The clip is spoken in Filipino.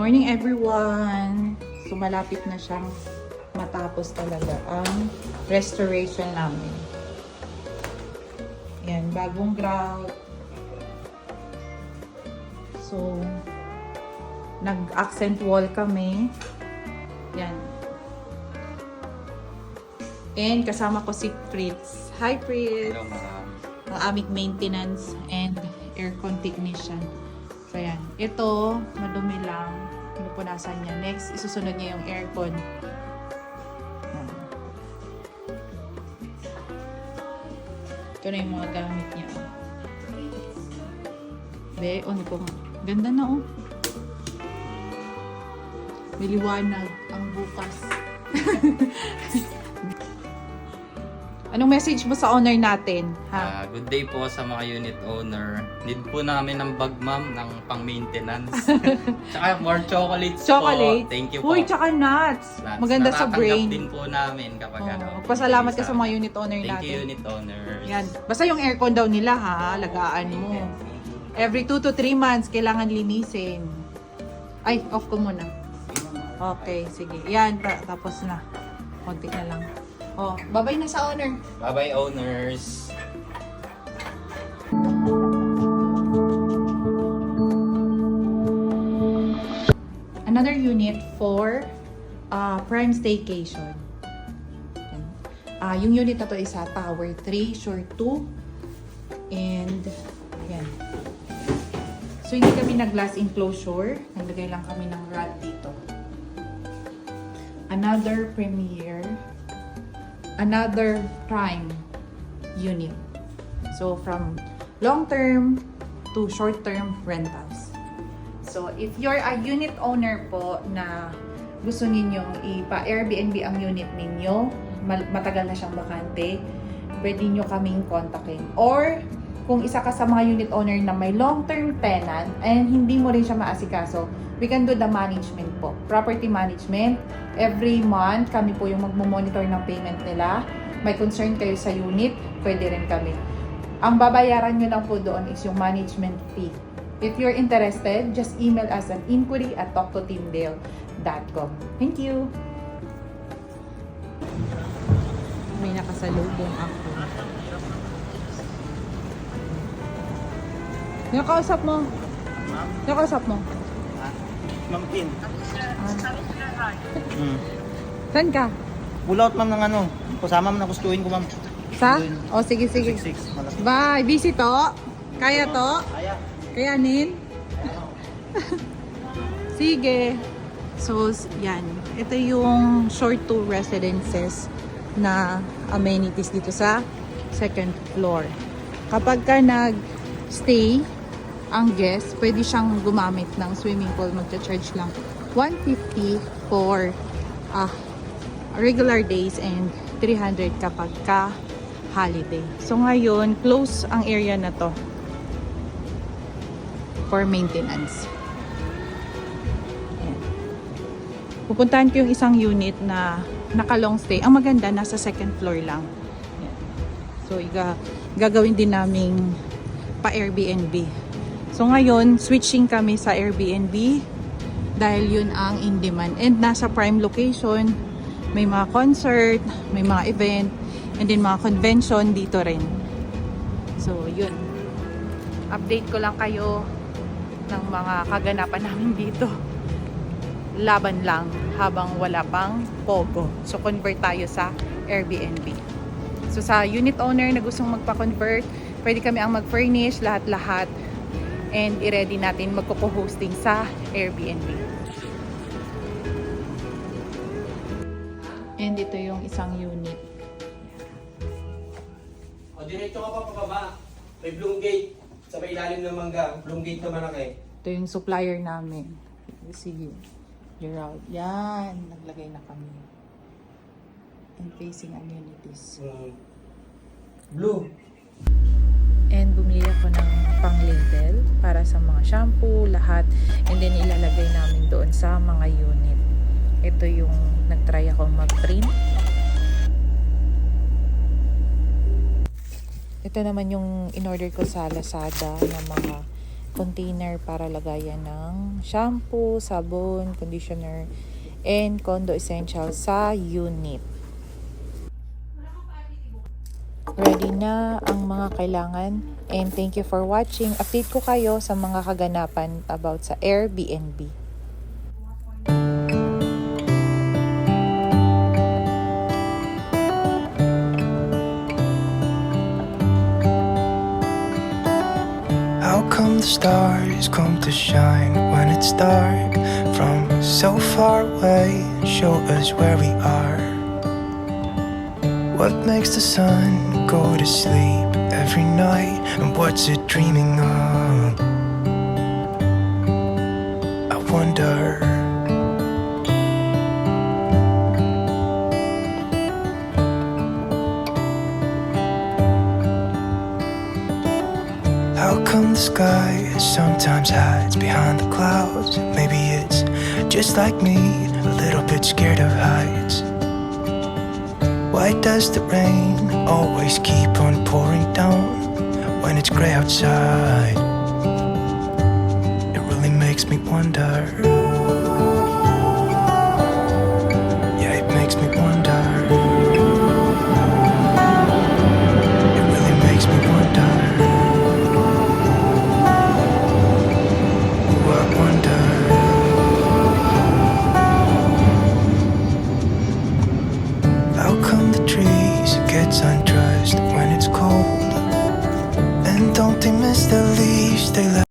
morning everyone! So malapit na siyang matapos talaga ang restoration namin. Yan, bagong grout. So, nag-accent wall kami. Yan. And kasama ko si Fritz. Hi Fritz! Hello, ma'am. Ang aming maintenance and aircon technician. So, yan. Ito, madumi lang. Pinupunasan niya. Next, isusunod niya yung aircon. Yan. Ito na yung mga gamit niya. Be, ano po. Ganda na, oh. May liwanag ang bukas. Anong message mo sa owner natin? Ha? Good day po sa mga unit owner. Need po namin ng bag, ma'am, ng pang-maintenance. Tsaka more chocolates Chocolate? po. Thank you po. Uy, tsaka nuts. Nuts. Maganda sa brain. Natatanggap din po namin kapag ano. Magpasalamat ka sa mga unit owner Thank natin. you, unit owners. Yan. Basta yung aircon daw nila, ha? Lagaan mo. Every 2 to 3 months, kailangan linisin. Ay, off ko muna. Okay, sige. Yan, tapos na. Konti na lang. Oh, babay na sa owner. Bye-bye, owners. Another unit for prime staycation. Yung unit na to is sa Tower 3, Shore 2. And, yan. So, hindi kami nag-glass enclosure. Naglagay lang kami ng rod dito. Another premier. Another prime unit. So, from long-term to short-term rentals. So, if you're a unit owner po na gusto ninyong ipa-Airbnb ang unit ninyo, matagal na siyang bakante, pwede nyo kaming kontakin. Or, kung isa ka sa mga unit owner na may long-term tenant and hindi mo rin siya maasikaso, we can do the management po. Property management. Every month, kami po yung magmumonitor ng payment nila. May concern kayo sa unit, pwede rin kami. Ang babayaran nyo lang po doon is yung management fee. If you're interested, just email us at inquiry@talktoteamdale.com. Thank you! May nakasalubong ako. Yung kausap mo? Yung kausap mo? Ma'am Tin. Saan ka? Pull out ma'am ng ano. Kasama mo na gustuhin ko ma'am. Sa? O, sige, sige. 6 malaki. Bye! Busy to? Kaya to? Kaya. Kayanin? Sige. So, yan. Ito yung short to residences na amenities dito sa second floor. Kapag ka nag-stay ang guest, pwede siyang gumamit ng swimming pool. Magcha-charge lang 150 for regular days and 300 kapag ka holiday. So ngayon, close ang area na to for maintenance. Ayan. Pupuntahan ko yung isang unit na naka-long stay. Ang maganda, nasa second floor lang. Ayan. So gagawin din naming pa-Airbnb. So ngayon, switching kami sa Airbnb dahil yun ang in demand. And nasa prime location, may mga concert, may mga event, and then mga convention dito rin. So yun. Update ko lang kayo ng mga kaganapan namin dito. Laban lang habang wala pang POGO. So convert tayo sa Airbnb. So sa unit owner na gustong magpa-convert, pwede kami ang mag-furnish lahat-lahat. And i-ready natin magko-hosting sa Airbnb. And ito yung isang unit. O, diretso ka pa pababa. May bloom gate. Sa may ilalim ng mangga. Bloom gate naman ako eh. Ito yung supplier namin. Si Gerald. Yan. Naglagay na kami. And facing amenities. Blue. And bumili ako ng pang-label para sa mga shampoo, lahat. And then ilalagay namin doon sa mga unit. Ito yung nag-try akong mag-print. Ito naman yung in-order ko sa Lazada ng mga container para lagayan ng shampoo, sabon, conditioner, and condo essentials sa unit. Ready na ang mga kailangan, and thank you for watching. Update ko kayo sa mga kaganapan about sa Airbnb. How come the stars come to shine when it's dark? From so far away, show us where we are. What makes the sun go to sleep every night? And what's it dreaming of? I wonder. How come the sky sometimes hides behind the clouds? Maybe it's just like me, a little bit scared of heights. Why does the rain always keep on pouring down when it's gray outside? It really makes me wonder.